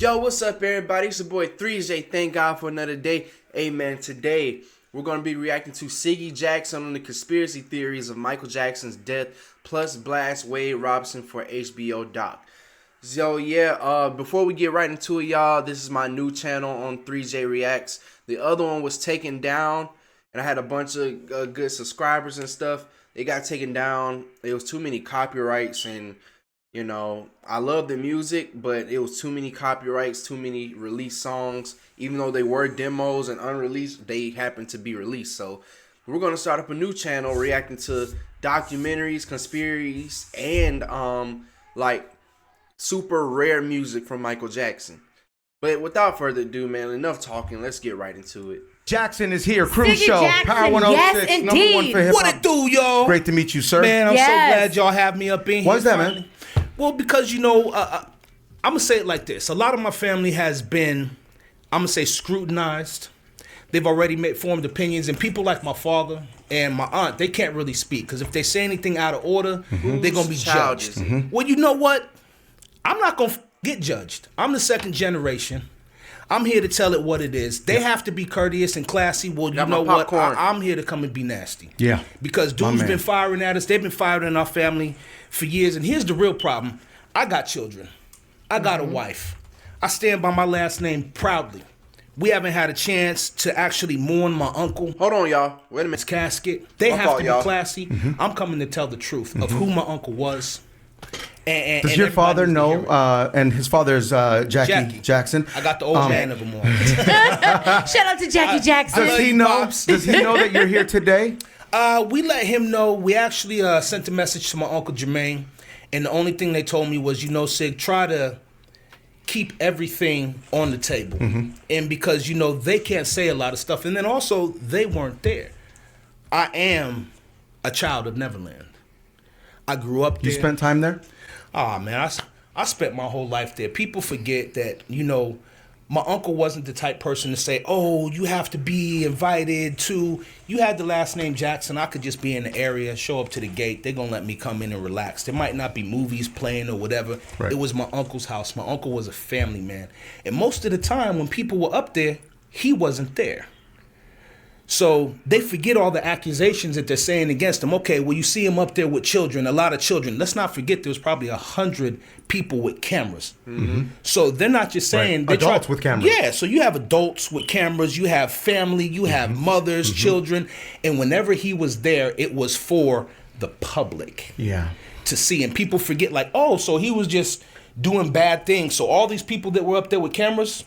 Yo, what's up, everybody? It's your boy 3J. Thank God for another day. Amen. Today, we're going to be reacting to Siggy Jackson on the conspiracy theories of Michael Jackson's death, plus blast Wade Robson for HBO doc. So, yeah, before we get right into it, y'all, this is my new channel on 3J Reacts. The other one was taken down, and I had a bunch of good subscribers and stuff. It got taken down. There was too many copyrights, and you know, I love the music, but it was too many copyrights, too many released songs. Even though they were demos and unreleased, they happened to be released. So we're going to start up a new channel reacting to documentaries, conspiracies, and like super rare music from Michael Jackson. But without further ado, man, enough talking. Let's get right into it. Jackson is here. Crew Siggy Show. Jackson, Power 106. yes, Number one for hip hop. What it do, y'all? Great to meet you, sir. Man, I'm Yes. so glad y'all have me up in here. Why is that, finally. man? Well, because, you know, I'm going to say it like this. A lot of my family has been, I'm going to say, scrutinized. They've already formed opinions. And people like my father and my aunt, they can't really speak. Because if they say anything out of order, they're going to be judged. Well, you know what? I'm not going to get judged. I'm the second generation. I'm here to tell it what it is. They have to be courteous and classy. Well, you know what? I'm here to come and be nasty. Yeah. Because dudes been firing at us. They've been firing in our family for years. And here's the real problem. I got children. I got a wife. I stand by my last name proudly. We haven't had a chance to actually mourn my uncle. Hold on, y'all. Wait a minute. His casket. They have to be classy. I'm coming to tell the truth of who my uncle was. Does your father know? And his father is Jackie Jackson. I got the old man of them all. Shout out to Jackie Jackson. Does he know? Does he know that you're here today? We let him know. We actually sent a message to my uncle Jermaine, and the only thing they told me was, you know, Sig, try to keep everything on the table, and because you know they can't say a lot of stuff, and then also they weren't there. I am a child of Neverland. I grew up there. You spent time there? Oh, man, I spent my whole life there. People forget that, you know, my uncle wasn't the type person to say, oh, you have to be invited to. You had the last name Jackson. I could just be in the area, show up to the gate. They're going to let me come in and relax. There might not be movies playing or whatever. Right. It was my uncle's house. My uncle was a family man. And most of the time when people were up there, he wasn't there. So they forget all the accusations that they're saying against him. Okay, well, you see him up there with children, a lot of children. Let's not forget there was probably 100 people with cameras. So they're not just saying... Right. Adults with cameras. Yeah, so you have adults with cameras, you have family, you have mothers, children. And whenever he was there, it was for the public to see. And people forget like, oh, so he was just doing bad things. So all these people that were up there with cameras,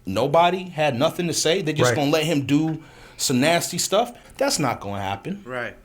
nobody had nothing to say. They're just going to let him do some nasty stuff. That's not going to happen. Right.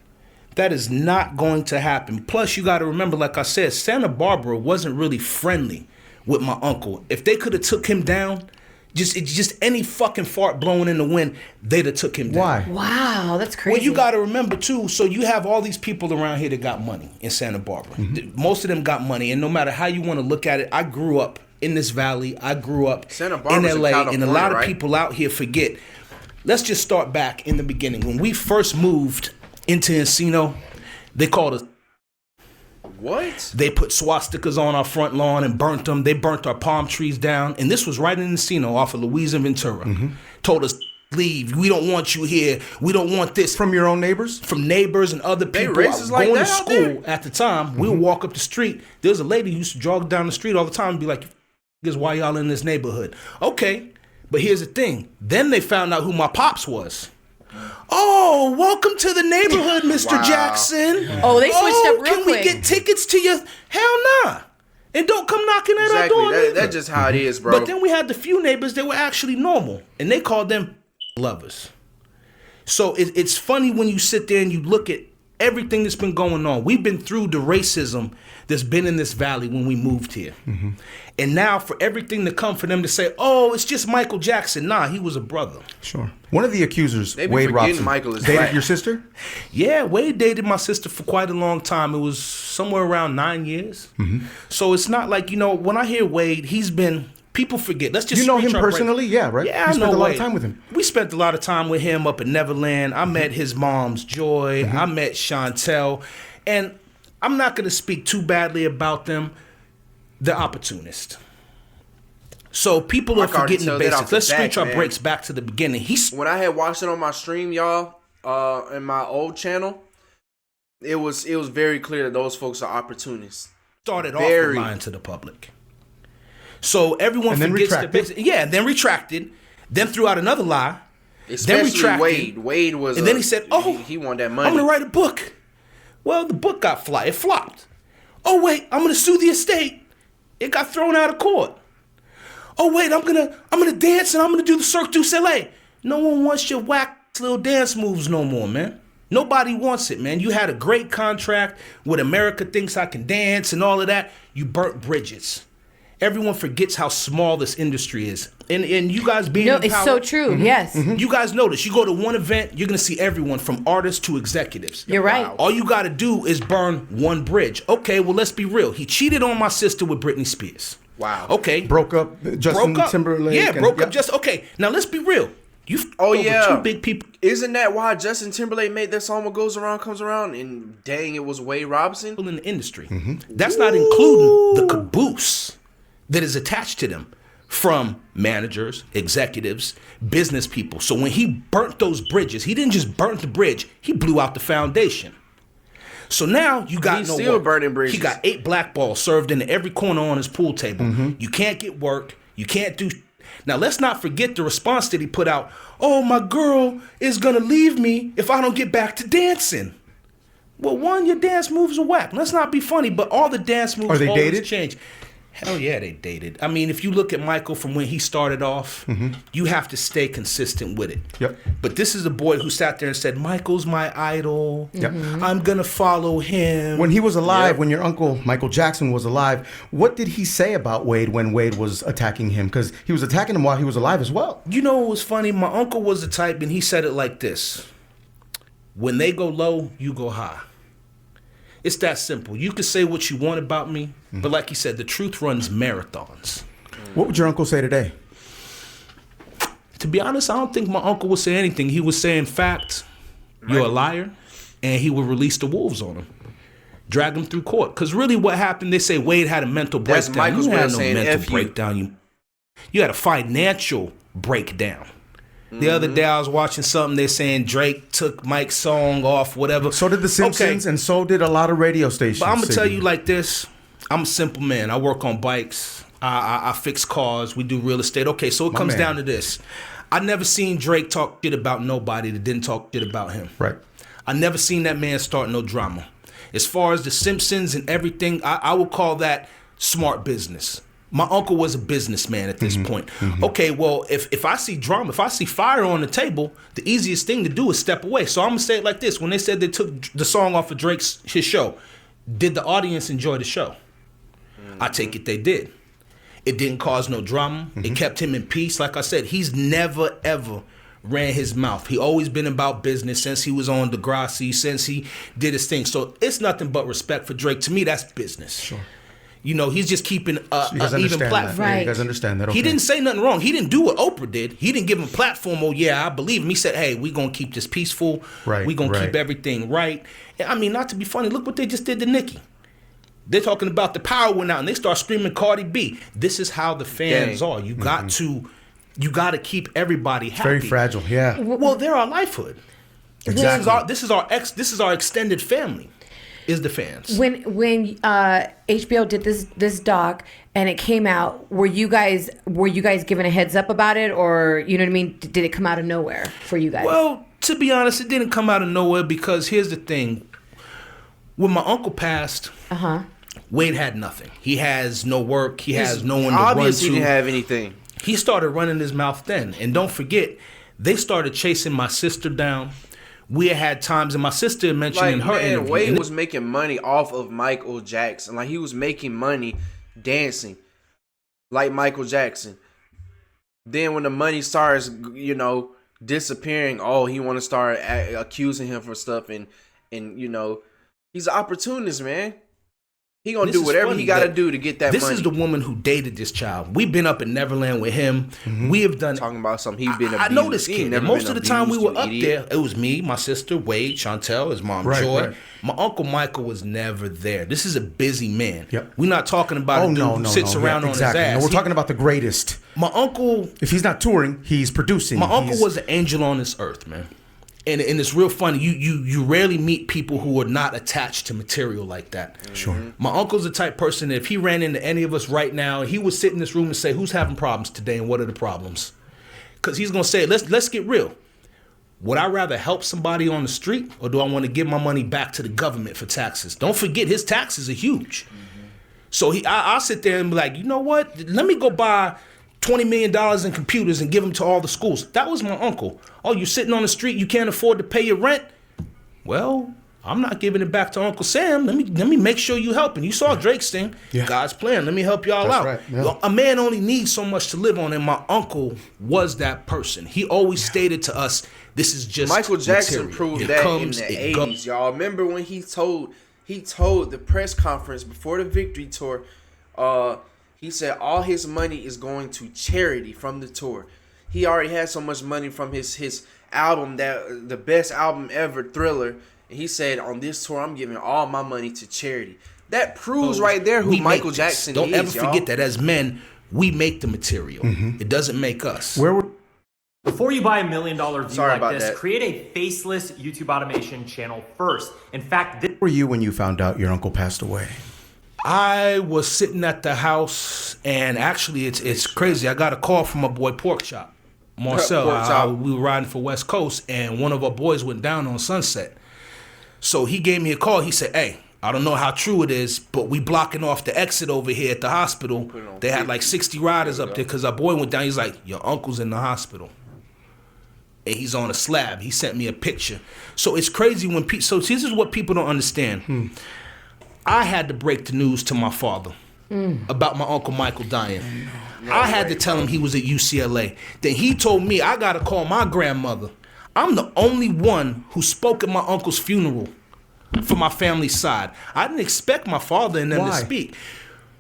That is not going to happen. Plus, you got to remember, like I said, Santa Barbara wasn't really friendly with my uncle. If they could have took him down, just any fucking fart blowing in the wind, they'd have took him down. Why? Wow, that's crazy. Well, you got to remember, too, so you have all these people around here that got money in Santa Barbara. Most of them got money, and no matter how you want to look at it, I grew up in this valley. I grew up in LA, and a lot of people out here forget. Let's just start back in the beginning. When we first moved into Encino, they called us. What? They put swastikas on our front lawn and burnt them. They burnt our palm trees down. And this was right in Encino off of Louise and Ventura. Told us, leave. We don't want you here. We don't want this. From your own neighbors? From neighbors and other people. Racist like going that to school at the time. We would walk up the street. There was a lady who used to jog down the street all the time and be like, why y'all in this neighborhood? Okay. But here's the thing. Then they found out who my pops was. Oh, welcome to the neighborhood, Mr. Jackson. Oh, they switched up real can quick. We get tickets to your... Hell nah. And don't come knocking at our door. That's just how it is, bro. But then we had the few neighbors that were actually normal. And they called them lovers. So it's funny when you sit there and you look at everything that's been going on. We've been through the racism that's been in this valley when we moved here. And now for everything to come for them to say, oh, it's just Michael Jackson. Nah, he was a brother. Sure. One of the accusers, Wade Robson, Michael is dated black. your sister? Yeah, Wade dated my sister for quite a long time. It was somewhere around 9 years. So it's not like, you know, when I hear Wade, he's been... People forget. Let's just... You know him personally? Yeah, right? Yeah, you I spent know a lot Wade. of time with him. We spent a lot of time with him up in Neverland. I met his mom's Joy. I met Chantel. And I'm not going to speak too badly about them. They're opportunists. So people are can already forgetting the tell that basics. off the Let's back, screech our man. breaks back to the beginning. When I had watched it on my stream, y'all, in my old channel, it was very clear that those folks are opportunists. Started off with lying to the public. So everyone and then forgets retracted. the basics. Yeah, then retracted, then threw out another lie. Especially then retracted. Wade. Wade was, and then he said, "Oh, he wanted that money. I'm gonna write a book." Well, the book got it flopped. Oh wait, I'm gonna sue the estate. It got thrown out of court. Oh wait, I'm gonna dance and I'm gonna do the Cirque du Soleil. No one wants your whack little dance moves no more, man. Nobody wants it, man. You had a great contract with America Thinks I Can Dance and all of that. You burnt bridges. Everyone forgets how small this industry is. And you guys being in it's power, so true. Yes. you guys know this. You go to one event, you're going to see everyone from artists to executives. You're right. All you got to do is burn one bridge. Okay, well, let's be real. He cheated on my sister with Britney Spears. Wow. Okay. Broke up Justin Timberlake. Yeah, broke up just... Okay, now let's be real. You over two big people. Isn't that why Justin Timberlake made that song "What Goes Around Comes Around"? And dang, it was Wade Robson in the industry. That's not including the caboose that is attached to them from managers, executives, business people. So when he burnt those bridges, he didn't just burn the bridge; he blew out the foundation. So now you got He's no still work. burning bridges. He got 8 black balls served into every corner on his pool table. You can't get work. You can't do. Now, let's not forget the response that he put out. Oh, my girl is going to leave me if I don't get back to dancing. Well, one, your dance moves are whack. Let's not be funny, but all the dance moves Are they always dated? change. Hell yeah, they dated. I mean, if you look at Michael from when he started off, you have to stay consistent with it. Yep. But this is a boy who sat there and said, Michael's my idol. Yep. I'm going to follow him. When he was alive, when your uncle Michael Jackson was alive, what did he say about Wade when Wade was attacking him? Because he was attacking him while he was alive as well. You know what was funny? My uncle was the type, and he said it like this. When they go low, you go high. It's that simple. You can say what you want about me, but like you said, the truth runs marathons. What would your uncle say today? To be honest, I don't think my uncle would say anything. He would say, in fact, you're a liar, and he would release the wolves on him. Drag him through court. Because really what happened, they say Wade had a mental That's breakdown. Michael's You way had of no saying mental F you. breakdown. You had a financial breakdown. The other day I was watching something, they're saying Drake took Mike's song off, whatever. So did The Simpsons, and so did a lot of radio stations. But I'm going to tell you like this. I'm a simple man. I work on bikes. I fix cars. We do real estate. Okay, so it comes down to this. I never seen Drake talk shit about nobody that didn't talk shit about him. Right. I never seen that man start no drama. As far as The Simpsons and everything, I would call that smart business. My uncle was a businessman at this point. Okay, well, if I see drama, if I see fire on the table, the easiest thing to do is step away. So I'm going to say it like this. When they said they took the song off of his show, did the audience enjoy the show? I take it they did. It didn't cause no drama. It kept him in peace. Like I said, he's never, ever ran his mouth. He always been about business since he was on Degrassi, since he did his thing. So it's nothing but respect for Drake. To me, that's business. Sure. You know, he's just keeping an even platform. Right. You guys understand that? Okay. He didn't say nothing wrong. He didn't do what Oprah did. He didn't give him a platform. Oh, yeah, I believe him. He said, hey, we're going to keep this peaceful. Right, We're going to right. keep everything right. I mean, not to be funny, look what they just did to Nicki. They're talking about the power went out, and they start screaming Cardi B. This is how the fans are. You got to keep everybody happy. Very fragile, yeah. Well, they're our livelihood. Exactly. This is our extended family. Is the fans. When HBO did this doc and it came out, were you guys given a heads up about it, or you know what I mean? Did it come out of nowhere for you guys? Well, to be honest, it didn't come out of nowhere because here's the thing. When my uncle passed, Wade had nothing. He has no work. He has no one to run to. Obviously, he didn't have anything. He started running his mouth then. And don't forget, they started chasing my sister down. We had times, and my sister mentioned in her interview. Wade was making money off of Michael Jackson. Like, he was making money dancing like Michael Jackson. Then when the money starts, disappearing, he want to start accusing him for stuff. And he's an opportunist, man. He gonna do whatever he gotta do to get that money. This is the woman who dated this child. We've been up in Neverland with him. We have done talking about something he's been abused. I know this kid. And most of the time we were up there, it was me, my sister, Wade, Chantel, his mom, Joy. Right. My uncle Michael was never there. This is a busy man. Yep. We're not talking about a dude who sits around on his ass. No, we're talking about the greatest. My uncle, if he's not touring, he's producing. My uncle was an angel on this earth, man. And it's real funny. You rarely meet people who are not attached to material like that. Sure. My uncle's the type person that if he ran into any of us right now, he would sit in this room and say, "Who's having problems today, and what are the problems?" Because he's gonna say, "Let's get real. Would I rather help somebody on the street, or do I want to give my money back to the government for taxes?" Don't forget, his taxes are huge. So I'll sit there and be like, you know what? Let me go buy $20 million in computers and give them to all the schools. That was my uncle. Oh, you're sitting on the street, you can't afford to pay your rent? Well, I'm not giving it back to Uncle Sam. Let me make sure you helping. You saw Drake's thing. Yeah. God's plan. Let me help y'all out. Right. Yeah. A man only needs so much to live on, and my uncle was that person. He always stated to us, this is just Michael Jackson material. proved that in the 80s, y'all. Remember when he told the press conference before the Victory Tour, he said all his money is going to charity from the tour. He already had so much money from his album, that the best album ever, Thriller. And he said, on this tour, I'm giving all my money to charity. That proves right there who Michael Jackson is. Don't ever forget that as men, we make the material. It doesn't make us. Before you buy $1 million view like this, create a faceless YouTube automation channel first. In fact, where were you when you found out your uncle passed away? I was sitting at the house, and actually, it's crazy. I got a call from my boy Pork Chop, Marcel. We were riding for West Coast, and one of our boys went down on Sunset. So he gave me a call. He said, "Hey, I don't know how true it is, but we blocking off the exit over here at the hospital. They had like 60 riders up there because our boy went down. He's like, your uncle's in the hospital. And he's on a slab." He sent me a picture. So it's crazy when people, so this is what people don't understand. I had to break the news to my father about my Uncle Michael dying. I had to tell him he was at UCLA. Then he told me I got to call my grandmother. I'm the only one who spoke at my uncle's funeral for my family's side. I didn't expect my father and them to speak.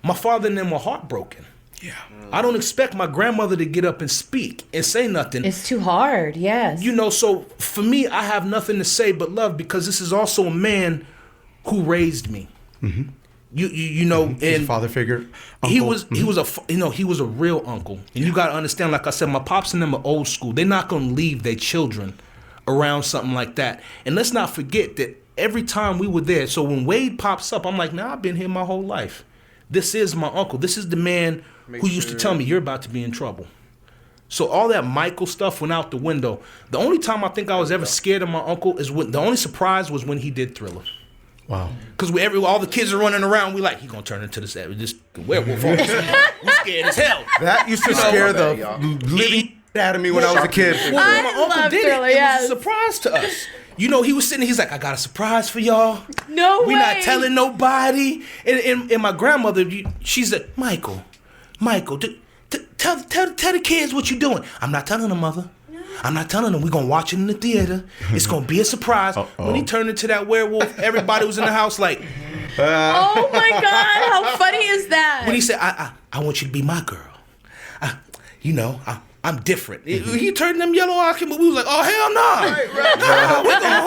My father and them were heartbroken. Yeah. I don't expect my grandmother to get up and speak and say nothing. It's too hard, yes. You know, so for me, I have nothing to say but love, because this is also a man who raised me. You know, and his father figure. Uncle. He was a real uncle. And you got to understand, like I said, my pops and them are old school. They're not going to leave their children around something like that. And let's not forget that every time we were there, so when Wade pops up, I'm like, nah, I've been here my whole life. This is my uncle. This is the man who used to tell me, you're about to be in trouble. So all that Michael stuff went out the window. The only time I think I was ever scared of my uncle is when the only surprise was when he did Thriller. Wow. Because all the kids are running around, we like, he gonna turn into this werewolf. We scared as hell. That used to scare the living out of me when I was a kid. I my uncle love did Thriller, it was a surprise to us. You know, he was sitting there, he's like, I got a surprise for y'all. No way. We're not telling nobody. And my grandmother, she said, Michael, tell the kids what you're doing. I'm not telling them, mother. I'm not telling them. We're going to watch it in the theater. It's going to be a surprise. When he turned into that werewolf, everybody was in the house like... oh, my God. How funny is that? When he said, I want you to be my girl. I'm different. He turned them yellow eyes, but we was like, oh, hell no.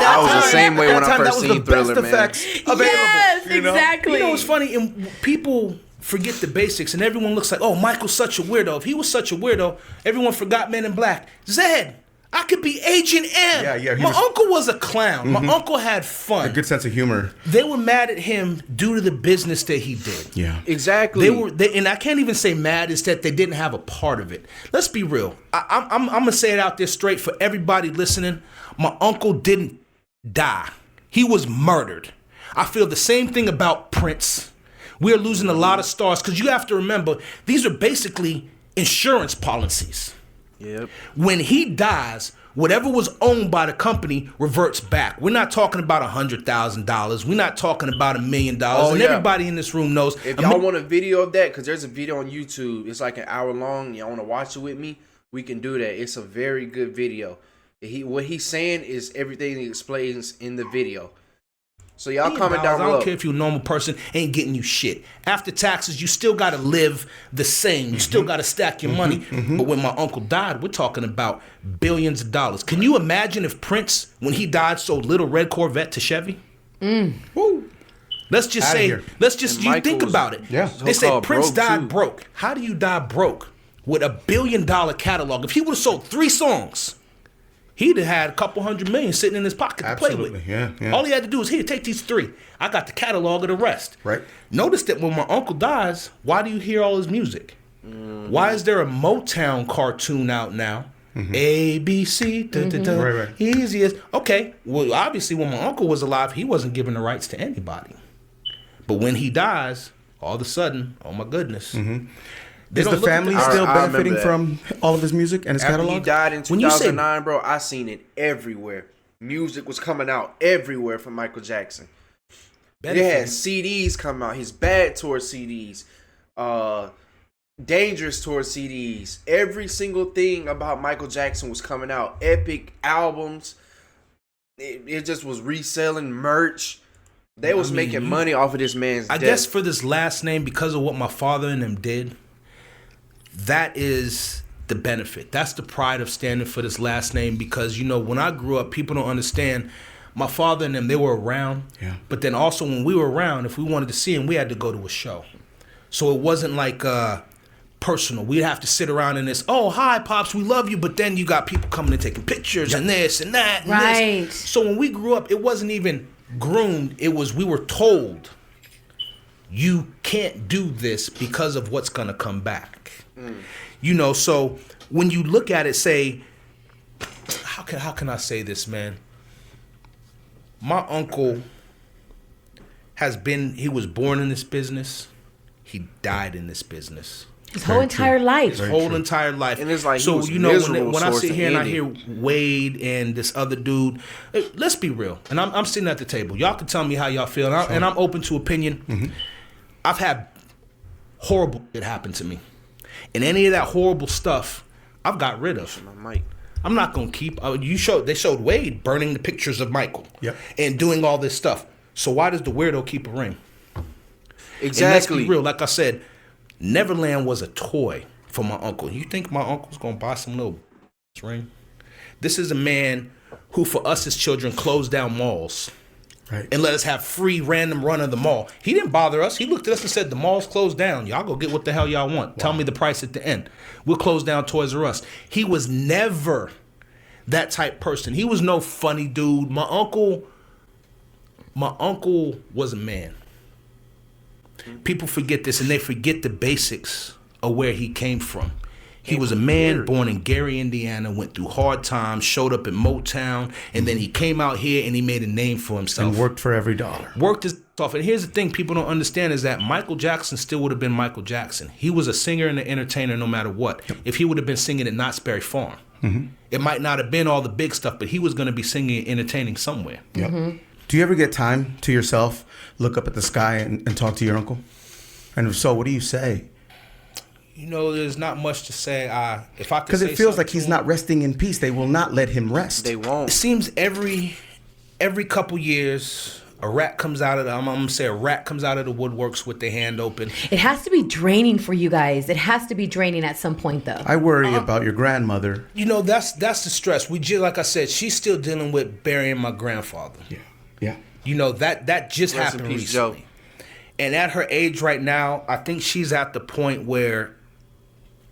I was the same way when I first seen Thriller, man. Yes, exactly. You know what's funny? And people forget the basics, and everyone looks like, oh, Michael's such a weirdo. If he was such a weirdo, everyone forgot Men in Black. Zed, I could be Agent M. Yeah. My uncle was a clown. My uncle had fun. A good sense of humor. They were mad at him due to the business that he did. Yeah. Exactly. And I can't even say mad, is that they didn't have a part of it. Let's be real. I'm going to say it out there straight for everybody listening. My uncle didn't die. He was murdered. I feel the same thing about Prince. We're losing a lot of stars, because you have to remember, these are basically insurance policies. Yep. When he dies, whatever was owned by the company reverts back. We're not talking about $100,000. We're not talking about $1 million. Everybody in this room knows. If y'all want a video of that, because there's a video on YouTube. It's like an hour long. Y'all want to watch it with me? We can do that. It's a very good video. What he's saying is everything he explains in the video. So y'all comment down I below. don't care if you're a normal person, ain't getting you shit. After taxes, you still got to live the same. You still got to stack your money. But when my uncle died, we're talking about billions of dollars. Can you imagine if Prince, when he died, sold little red Corvette to Chevy? Woo. Let's just say, you think about it. Yeah. They say Prince died too. broke. How do you die broke with $1 billion catalog? If he would have sold 3 songs, he'd have had a couple $100 million sitting in his pocket to play with. Yeah. All he had to do is, here, take these 3. I got the catalog of the rest. Right. Notice that when my uncle dies, why do you hear all his music? Why is there a Motown cartoon out now? A, B, C, Right. easiest. Okay, well, obviously when my uncle was alive, he wasn't giving the rights to anybody. But when he dies, all of a sudden, oh my goodness. Is the family still I remember benefiting that. from all of his music and his After catalog? he died in When you say- 2009, bro, I seen it everywhere. Music was coming out everywhere from Michael Jackson. They had CDs come out. His Bad Tour CDs, Dangerous Tour CDs. Every single thing about Michael Jackson was coming out. Epic albums. It just was reselling merch. They was making money off of this man's I death. guess for this last name, because of what my father and them did, that is the benefit. That's the pride of standing for this last name, because, you know, when I grew up, people don't understand. My father and them, they were around. Yeah. But then also when we were around, if we wanted to see him, we had to go to a show. So it wasn't like personal. We'd have to sit around in this, oh, hi, Pops, we love you. But then you got people coming and taking pictures and this and that and Right. this. So when we grew up, it wasn't even groomed. It was, we were told, you can't do this because of what's going to come back. You know, so when you look at it, say, how can I say this, man? My uncle he was born in this business. He died in this business. His whole entire life. His whole entire life. And it's like he so, was you know, miserable when I towards sit the here and I ending. hear Wade and this other dude, let's be real. And I'm sitting at the table. Y'all can tell me how y'all feel. And I'm open to opinion. I've had horrible shit happen to me. And any of that horrible stuff, I've got rid of. My mic. I'm not gonna keep. They showed Wade burning the pictures of Michael, Yep. and doing all this stuff. So why does the weirdo keep a ring? And let's Exactly. be real. Like I said, Neverland was a toy for my uncle. You think my uncle's gonna buy some little ring? This is a man who, for us as children, closed down malls. Right. And let us have free random run of the mall. He didn't bother us. He looked at us and said, the mall's closed down. Y'all go get what the hell y'all want. Tell me the price at the end. We'll close down Toys R Us. He was never that type person. He was no funny dude. My uncle was a man. People forget this, and they forget the basics of where he came from. He was a man born in Gary, Indiana, went through hard times, showed up at Motown, and then he came out here and he made a name for himself. And worked for every dollar. Worked his off. And here's the thing people don't understand is that Michael Jackson still would have been Michael Jackson. He was a singer and an entertainer no matter what. If he would have been singing at Knott's Berry Farm, it might not have been all the big stuff, but he was going to be singing and entertaining somewhere. Yep. Do you ever get time to yourself, look up at the sky and talk to your uncle? And if so, what do you say? You know, there's not much to say. If I could, Because it feels like he's not resting in peace. They will not let him rest. They It won't. seems every couple years, a rat comes out of the woodworks with their hand open. It has to be draining for you guys. It has to be draining at some point, though. I worry about your grandmother. You know, that's the stress. Like I said, she's still dealing with burying my grandfather. Yeah. You know, that just Rest in happened peace, recently. Joe. And at her age right now, I think she's at the point where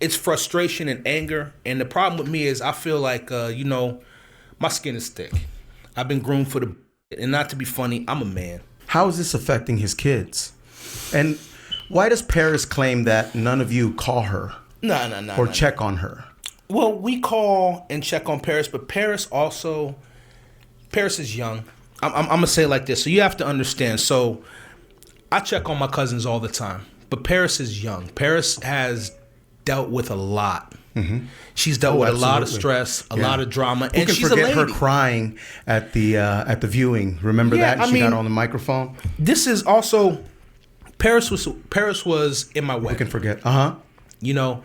it's frustration and anger. And the problem with me is I feel like, you know, my skin is thick. I've been groomed for the... And not to be funny, I'm a man. How is this affecting his kids? And why does Paris claim that none of you call her No. or check on her? Well, we call and check on Paris, but Paris is young. I'm going to say it like this. So you have to understand. So I check on my cousins all the time, but Paris is young. Paris has dealt with a lot. She's dealt with a lot of stress, a lot of drama, Who and can she's forget a her lady. crying at the viewing? Remember Yeah, that? I She got mean- on the microphone. This is also Paris was in my Who way. can forget? You know,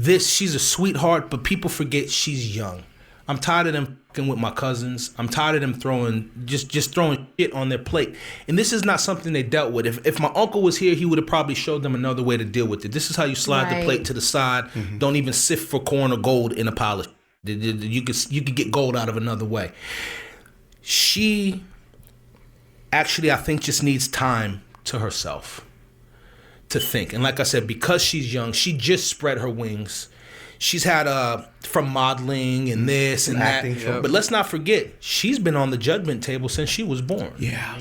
she's a sweetheart, but people forget she's young. I'm tired of them with my cousins. I'm tired of them throwing throwing shit on their plate. And this is not something they dealt with. If my uncle was here, he would have probably showed them another way to deal with it. This is how you slide the plate to the side. Don't even sift for corn or gold in a pile of shit. You could get gold out of another way. She actually, I think, just needs time to herself to think. And like I said, because she's young, she just spread her wings. She's had from modeling and this and acting, that. sure. But let's not forget, she's been on the judgment table since she was born. Yeah.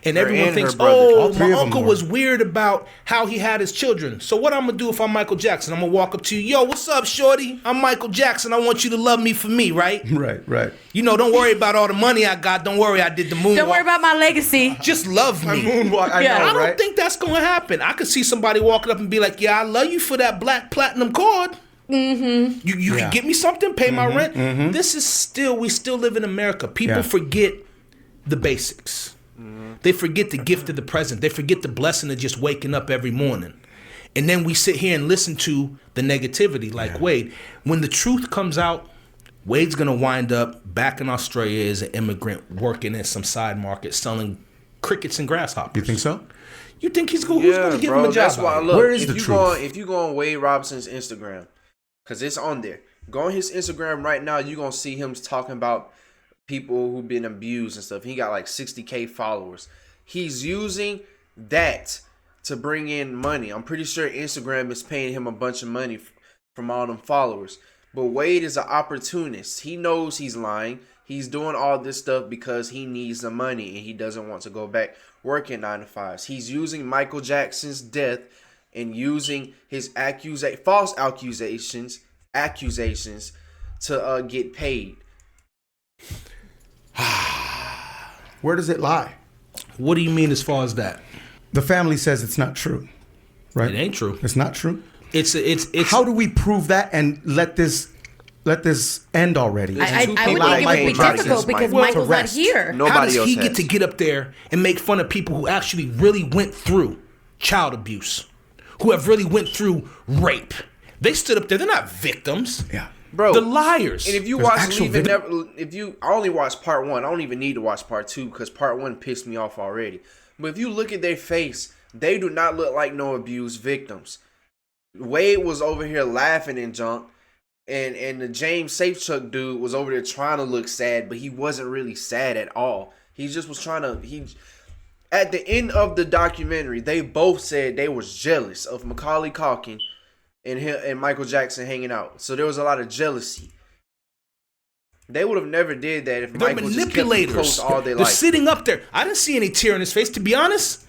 And Her everyone and her thinks, brother. oh, All three my of them uncle were. was weird about how he had his children. So what I'm going to do if I'm Michael Jackson? I'm going to walk up to you, yo, what's up, shorty? I'm Michael Jackson. I want you to love me for me, right? Right. You know, don't worry about all the money I got. Don't worry, I did the moonwalk. Don't worry about my legacy. Just love me. Moonwalk, I Yeah. know, I don't right? think that's going to happen. I could see somebody walking up and be like, yeah, I love you for that black platinum card. Mm-hmm. You can get me something, pay my rent. This is we still live in America. People forget the basics. They forget the gift of the present. They forget the blessing of just waking up every morning. And then we sit here and listen to the negativity like Wade. When the truth comes out, Wade's going to wind up back in Australia as an immigrant working in some side market selling crickets and grasshoppers. You think so? You think he's cool? Who's going to give him a job? That's why. out here? Look, Where is if the you truth? If you go on Wade Robinson's Instagram, because it's on there. Go on his Instagram right now. You're going to see him talking about people who've been abused and stuff. He got like 60K followers. He's using that to bring in money. I'm pretty sure Instagram is paying him a bunch of money from all them followers. But Wade is an opportunist. He knows he's lying. He's doing all this stuff because he needs the money and he doesn't want to go back working 9 to 5s. He's using Michael Jackson's death and using his false accusations to get paid. Where does it lie? What do you mean as far as that? The family says it's not true, right? It ain't true. It's not true. It's How do we prove that and let this end already? I would people think that it would came be out difficult against because Michael. Michael's To not rest. here. Nobody how does else he has. get to get up there and make fun of people who actually really went through child abuse, who have really went through rape? They stood up there. They're not victims. Yeah. Bro, the liars. And if you There's watch actual Leave It video- Never, I only watched part 1. I don't even need to watch part 2 because part 1 pissed me off already. But if you look at their face, they do not look like no abused victims. Wade was over here laughing and junk, and the James Safechuck dude was over there trying to look sad, but he wasn't really sad at all. He just was trying to. At the end of the documentary, they both said they was jealous of Macaulay Culkin and Michael Jackson hanging out. So there was a lot of jealousy. They would have never did that if They're Michael just kept manipulators. close all day They're life. sitting up there. I didn't see any tear in his face. To be honest,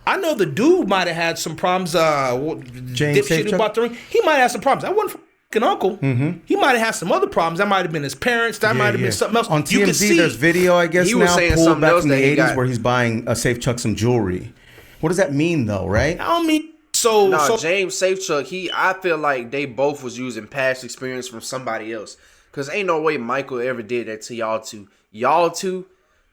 I know the dude might have had some problems. James Dipshit who Safechuck? bought the ring. He might have had some problems. That wasn't fucking uncle. He might have had some other problems. That might have been his parents. That might have been something else. On You can TMZ, see there's video, I guess, He was now saying pulled something back else from the that he 80s got. where he's buying a Safechuck some jewelry. What does that mean, though, right? I don't mean so. No, so James Safechuck, I feel like they both was using past experience from somebody else. Cause ain't no way Michael ever did that to y'all two. Y'all two,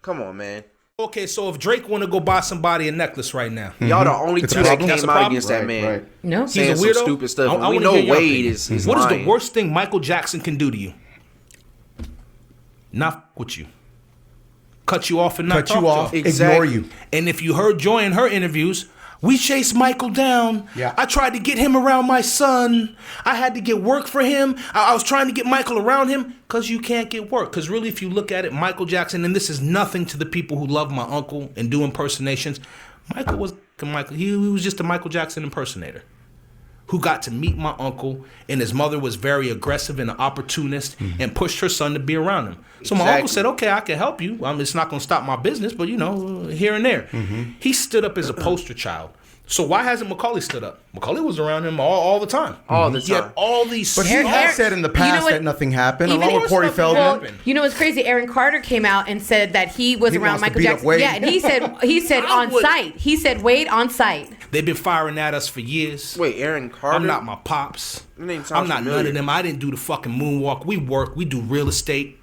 come on, man. okay, so if Drake want to go buy somebody a necklace right now, Y'all the only It's a two that problem. came That's a out problem. against that man. No. he's Saying a some weirdo. stupid stuff. I And we wanna know hear your Wade opinion. is What is lying. the worst thing Michael Jackson can do to you? Not f- with you. Cut you off and not Cut talk you to off, you. ignore you. And if you heard Joy in her interviews, we chased Michael down. Yeah. I tried to get him around my son. I had to get work for him. I was trying to get Michael around him because you can't get work. Because really, if you look at it, Michael Jackson, and this is nothing to the people who love my uncle and do impersonations, Michael was Michael. He was just a Michael Jackson impersonator who got to meet my uncle, and his mother was very aggressive and an opportunist and pushed her son to be around him. So my uncle Exactly. said, okay, I can help you. It's not going to stop my business, but, here and there. He stood up as a poster child. So why hasn't Macaulay stood up? Macaulay was around him all the time. All the He had time. all these... But he Aaron- has said in the you past know what? that nothing happened, Even along with if- Corey Well, Feldman. happened. You know what's crazy? Aaron Carter came out and said that he was He around wants to Michael beat up Jackson. Wade. Yeah, and he said I on would- site. He said Wade on site. They've been firing at us for years. Wait, Aaron Carter? I'm not my pops. Your name sounds I'm not familiar. none of them. I didn't do the fucking moonwalk. We work. We do real estate.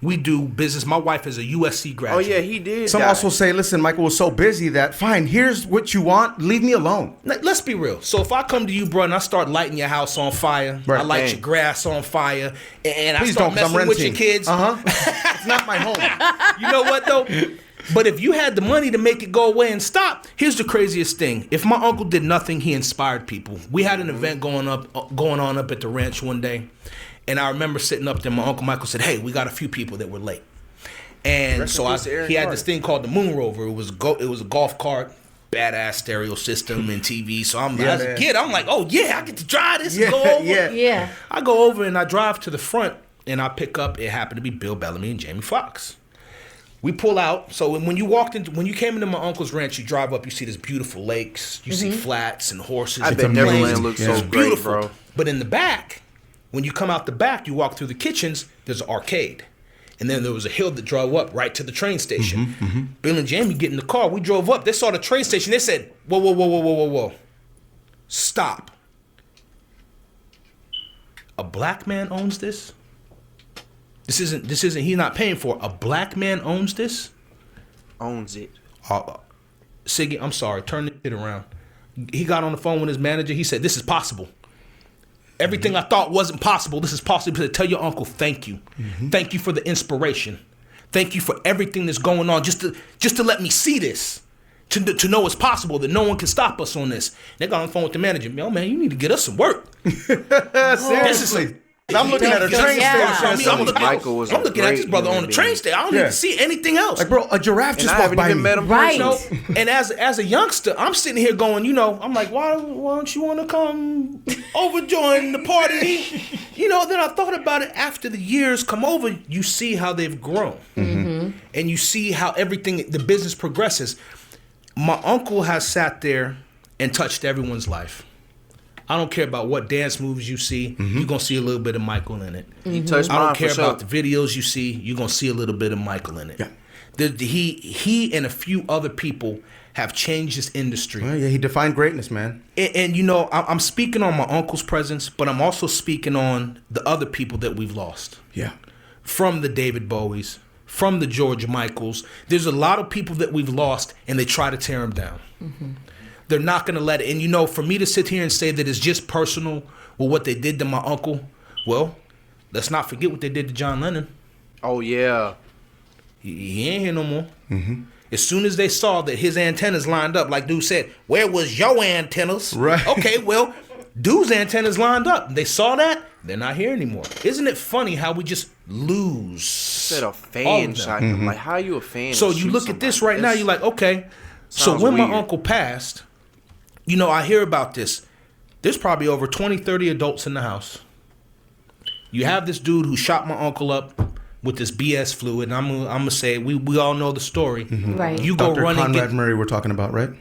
We do business. My wife is a USC Oh graduate. yeah, he did. Some die. also say, listen, Michael was so busy that, fine, here's what you want, leave me alone. Let's be real. So if I come to you, bro, and I start lighting your house on fire, Right. I light Dang. your grass on fire, and I Please start don't, 'cause I'm messing with your renting. kids. It's not my home. You know what though? But if you had the money to make it go away and stop, here's the craziest thing. If my uncle did nothing, he inspired people. We had an event going on up at the ranch one day, and I remember sitting up there. My uncle Michael said, "Hey, we got a few people that were late." And Rest so in peace to Eric he had Carter. this thing called the Moon Rover. It was a golf cart, badass stereo system and TV. So as a man. kid, I'm like, oh yeah, I get to drive this and go over. Yeah. I go over and I drive to the front and I pick up. It happened to be Bill Bellamy and Jamie Foxx. We pull out. So when you came into my uncle's ranch, you drive up. You see this beautiful lakes. You see flats and horses. I and bet plains. Neverland looks Yeah. so It's great, beautiful. bro. But in the back, when you come out the back, you walk through the kitchens. There's an arcade. And then there was a hill that drove up right to the train station. Bill and Jamie get in the car. We drove up. They saw the train station. They said, whoa, whoa, whoa, whoa, whoa, whoa, whoa. Stop. A black man owns this? This isn't, he's not paying for it. A black man owns this? Owns it. Siggy, I'm sorry. Turn it around. He got on the phone with his manager. He said, this is possible. Everything I thought wasn't possible, this is possible. He said, tell your uncle thank you. Thank you for the inspiration. Thank you for everything that's going on. Just to let me see this. To know it's possible, that no one can stop us on this. They got on the phone with the manager. Yo, man, you need to get us some work. Seriously. I'm looking at a train Yeah. station. I'm looking, Michael was I'm a looking at great this brother on human the train being. station. I don't Yeah. need to see anything else. Like, bro, a giraffe And just I walked haven't by even me. met him Right. personally. And as a youngster, I'm sitting here going, I'm like, why don't you want to come over join the party? Then I thought about it after the years come over, you see how they've grown. And you see how the business progresses. My uncle has sat there and touched everyone's life. I don't care about what dance moves you see. You're going to see a little bit of Michael in it. He touched I mine don't care for sure. about the videos you see. You're going to see a little bit of Michael in it. Yeah. He and a few other people have changed this industry. Oh, yeah, he defined greatness, man. And I'm speaking on my uncle's presence, but I'm also speaking on the other people that we've lost. Yeah. From the David Bowies, from the George Michaels. There's a lot of people that we've lost, and they try to tear them down. They're not going to let it. And, for me to sit here and say that it's just personal with what they did to my uncle, well, let's not forget what they did to John Lennon. Oh yeah. He ain't here no more. As soon as they saw that his antennas lined up, like dude said, where was your antennas? Right. Okay, well, dude's antennas lined up. They saw that, they're not here anymore. Isn't it funny how we just lose? Said a all fan of them. shot him. Like, how are you a fan? So to you shoot look at this somebody? right now, you're like, okay. So Sounds when my weird. uncle passed, I hear about this. There's probably over 20, 30 adults in the house. You have this dude who shot my uncle up with this BS fluid, and I'm gonna say we all know the story. Right. You go Dr. run and Conrad get Murray we're talking about, right?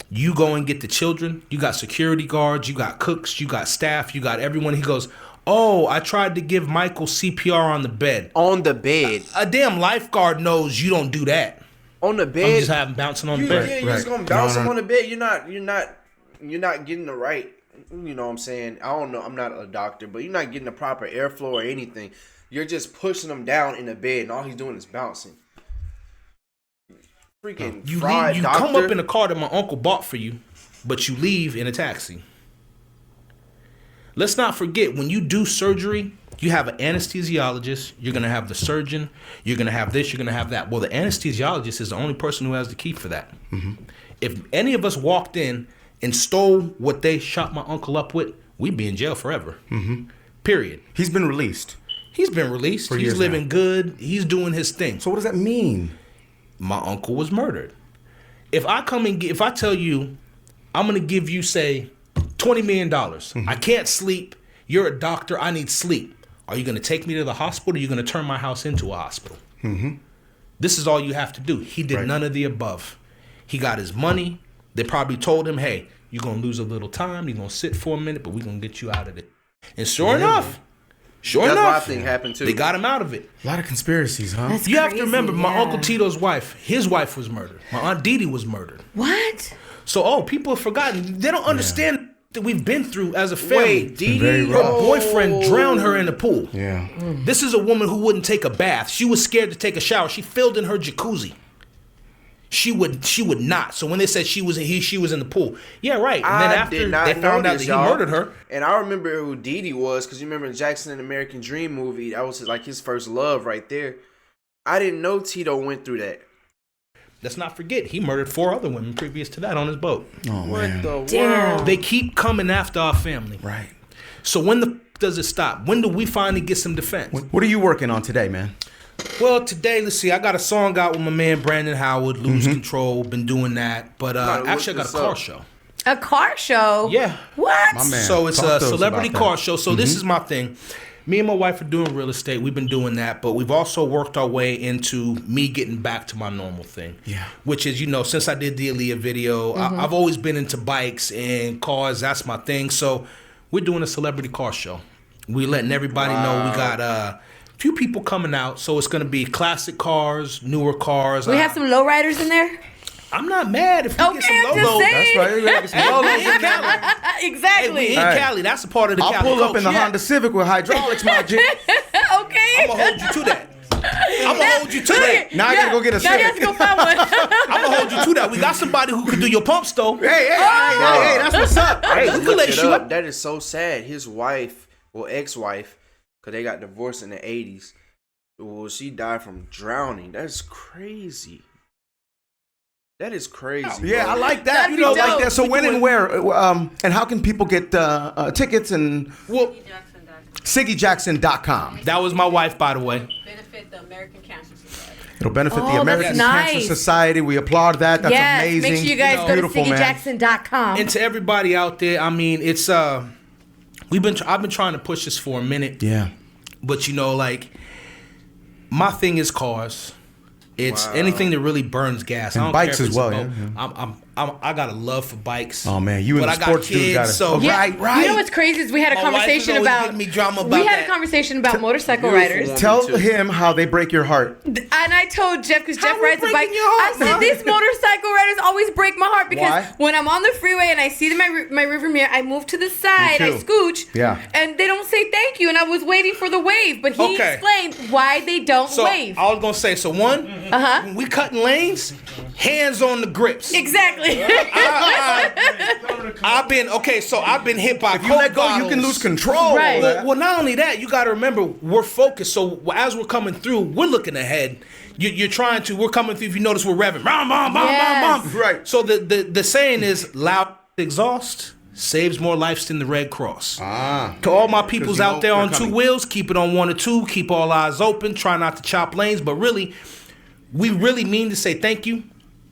you go and get the children. You got security guards, you got cooks, you got staff, you got everyone. He goes, oh, I tried to give Michael CPR on the bed. On the bed. A damn lifeguard knows you don't do that. On the I'm bed. just having bouncing on the Yeah, bed. you're just Right. gonna bounce No, him no. on the bed. You're not getting the right. You know what I'm saying? I don't know. I'm not a doctor, but you're not getting the proper airflow or anything. You're just pushing him down in the bed, and all he's doing is bouncing. Freaking You fried leave, you doctor. come up in a car that my uncle bought for you, but you leave in a taxi. Let's not forget, when you do surgery, you have an anesthesiologist, you're going to have the surgeon, you're going to have this, you're going to have that. Well, the anesthesiologist is the only person who has the key for that. If any of us walked in and stole what they shot my uncle up with, we'd be in jail forever. Period. He's been released. He's been released. For He's years living now. good. He's doing his thing. So what does that mean? My uncle was murdered. If I tell you, I'm going to give you, say, $20 million. I can't sleep. You're a doctor. I need sleep. Are you going to take me to the hospital, or are you going to turn my house into a hospital? This is all you have to do. He did Right. none of the above. He got his money. They probably told him, hey, you're going to lose a little time. You're going to sit for a minute, but we're going to get you out of it. And sure enough, That's what I think happened too. they got him out of it. A lot of conspiracies, huh? That's You have to crazy, remember, my yeah. Uncle Tito's wife, his wife was murdered. My Aunt Dee Dee was murdered. What? So, people have forgotten. They don't understand that we've been through as a family. Wait, Dee Dee, her boyfriend drowned her in the pool. Yeah. This is a woman who wouldn't take a bath. She was scared to take a shower. She filled in her jacuzzi. She would not. So when they said she was in the pool, yeah, right. And then after they found out that he murdered her, and I remember who Dee Dee was because you remember the Jackson and American Dream movie. That was like his first love right there. I didn't know Tito went through that. Let's not forget he murdered 4 other women previous to that on his boat. Oh What man. the world? They keep coming after our family. Right. So when does it stop? When do we finally get some defense? What are you working on today, man? Well, today, let's see. I got a song out with my man Brandon Howard, Lose Control. Been doing that, but actually, I got a car show. A car show? Yeah. What? My man. So it's Talk a to us celebrity about car that. show. So this is my thing. Me and my wife are doing real estate. We've been doing that, but we've also worked our way into me getting back to my normal thing. Yeah. Which is, since I did the Aaliyah video, I've always been into bikes and cars. That's my thing. So we're doing a celebrity car show. We're letting everybody know we got a few people coming out. So it's going to be classic cars, newer cars. We have some lowriders in there? I'm not mad if we get some I'm just logos. saying. That's right. We gotta get some logos in there. Hey, Exactly. we in Hey. Cali. That's a part of the I'll Cali pull up in the culture. Honda Civic with hydraulics, my G. Okay. I'm going to hold you to that. I'm going to hold you to that. Now I gotta go get a Now you have Civic. to go find one. I'm going to hold you to that. We got somebody who can do your pumps, though. Hey, that's what's up. I Hey, just we can looked lace it you up. up. That is so sad. His wife, or ex-wife, because they got divorced in the 80s. Well, she died from drowning. That's crazy. That is crazy. Yeah, bro. I like that. That'd be dope. Like that. So when and where, and how can people get tickets and Well, SiggyJackson.com. that was my wife, by the way. Benefit the American Cancer Society. It'll benefit the Oh, American that's Cancer nice. Society. We applaud that. That's yes, amazing. make sure you guys go to Beautiful, man. SiggyJackson.com. And to everybody out there, I mean, it's I've been trying to push this for a minute. Yeah. But my thing is cars. It's anything that really burns gas. And I don't bikes care if as it's a well, boat. I got a love for bikes. Oh man, you and But the I got sports dude kids, got it. so- Yeah, Right. You know what's crazy is we had a My wife is conversation always about. giving me drama we about had that. a conversation about motorcycle Beautiful riders. woman. Tell too. him how they break your heart. And I told Jeff, because Jeff we rides a bike, breaking your heart, I said, Mom? these motorcycle riders always break my heart because Why? when I'm on the freeway and I see them my rear mirror, I move to the side, I too. scooch, Yeah. and they don't say thank you. And I was waiting for the wave, but he Okay. explained why they don't So wave. I was gonna say, when we cutting lanes, hands on the grips. Exactly. I've been hit by If you let go, you can lose control. Right. Well, not only that, you got to remember we're focused. So as we're coming through, we're looking ahead. You're trying to. We're coming through. If you notice, we're revving. Bam, bam, bam, Yes. bam, bam. Right. So the saying is, loud exhaust saves more lives than the Red Cross. To all my peoples out there on two wheels, keep it on 1 or 2. Keep all eyes open. Try not to chop lanes. But really, we really mean to say thank you.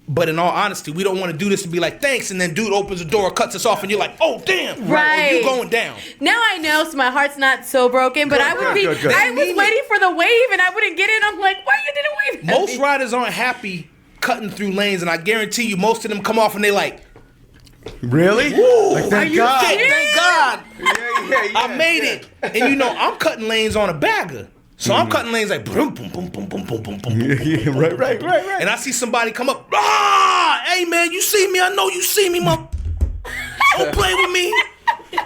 But in all honesty, we don't want to do this and be like, thanks, and then dude opens the door, cuts us off, and you're like, oh, damn. Right. Or you going down. Now I know, so my heart's not so broken. But I would be. good. I was waiting for the wave, and I wouldn't get it. I'm like, why you didn't wave? at Most me? riders aren't happy cutting through lanes, and I guarantee you most of them come off and they like, Really? Like, Are thank you God. serious? thank God, Yeah, I made it. And I'm cutting lanes on a bagger. So I'm cutting lanes like boom, boom, boom, boom, boom, boom, boom, boom. Yeah, right. And I see somebody come up, hey man, you see me? I know you see me, Don't play with me.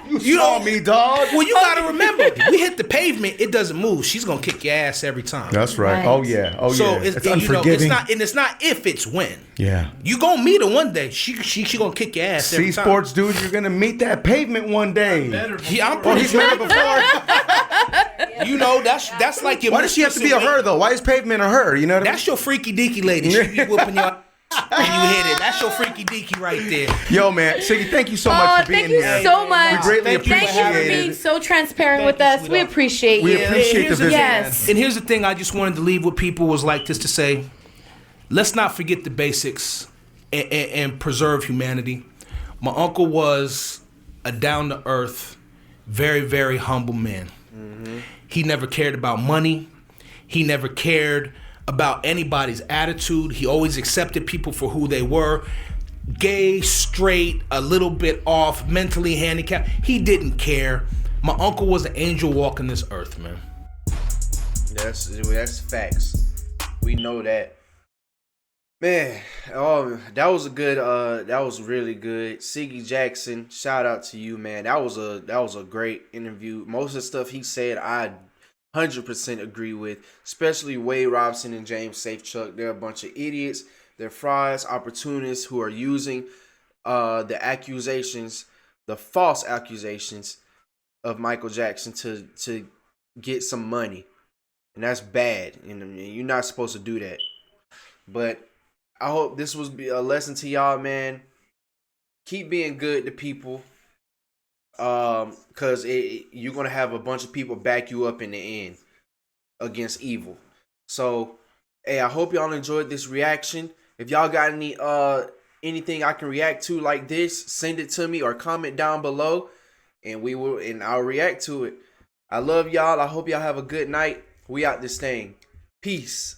You saw me, dog. Well, you gotta remember, we hit the pavement, it doesn't move. She's gonna kick your ass every time. That's right. Right. Oh yeah. Oh So yeah. It's unforgiving. it's not if, it's when. Yeah. You gonna meet her one day. She gonna kick your ass every See, time. sports dude, you're gonna meet that pavement one day. Yeah, I'm Oh, pretty he's sure. met it before. That's like your. Why does she have to be a her though? Why is pavement a her? You know what I mean? That's your freaky deaky lady. She be whooping your when you hit it. That's your freaky deaky right there. Yo, man, Siggy, thank you so Oh, much for being thank you here. so much. We greatly Thank you for Thank you for appreciate being it. so transparent with you, us. We sweetheart. appreciate We you. appreciate Here's the visit. Yes. And here's the thing I just wanted to leave with people was like this to say, let's not forget the basics and preserve humanity. My uncle was a down-to-earth, very, very humble man. He never cared about money. He never cared about anybody's attitude. He always accepted people for who they were. Gay, straight, a little bit off, mentally handicapped. He didn't care. My uncle was an angel walking this earth, man. That's facts. We know that. Man, Oh, that was a good. That was really good. Siggy Jackson, shout out to you, man. That was a great interview. Most of the stuff he said, I 100% agree with. Especially Wade Robson and James Safechuck. They're a bunch of idiots. They're frauds, opportunists who are using the accusations, the false accusations of Michael Jackson to get some money, and that's bad. And you're not supposed to do that. But I hope this was a lesson to y'all, man. Keep being good to people, cause you're gonna have a bunch of people back you up in the end against evil. So, hey, I hope y'all enjoyed this reaction. If y'all got anything I can react to like this, send it to me or comment down below, and I'll react to it. I love y'all. I hope y'all have a good night. We out this thing. Peace.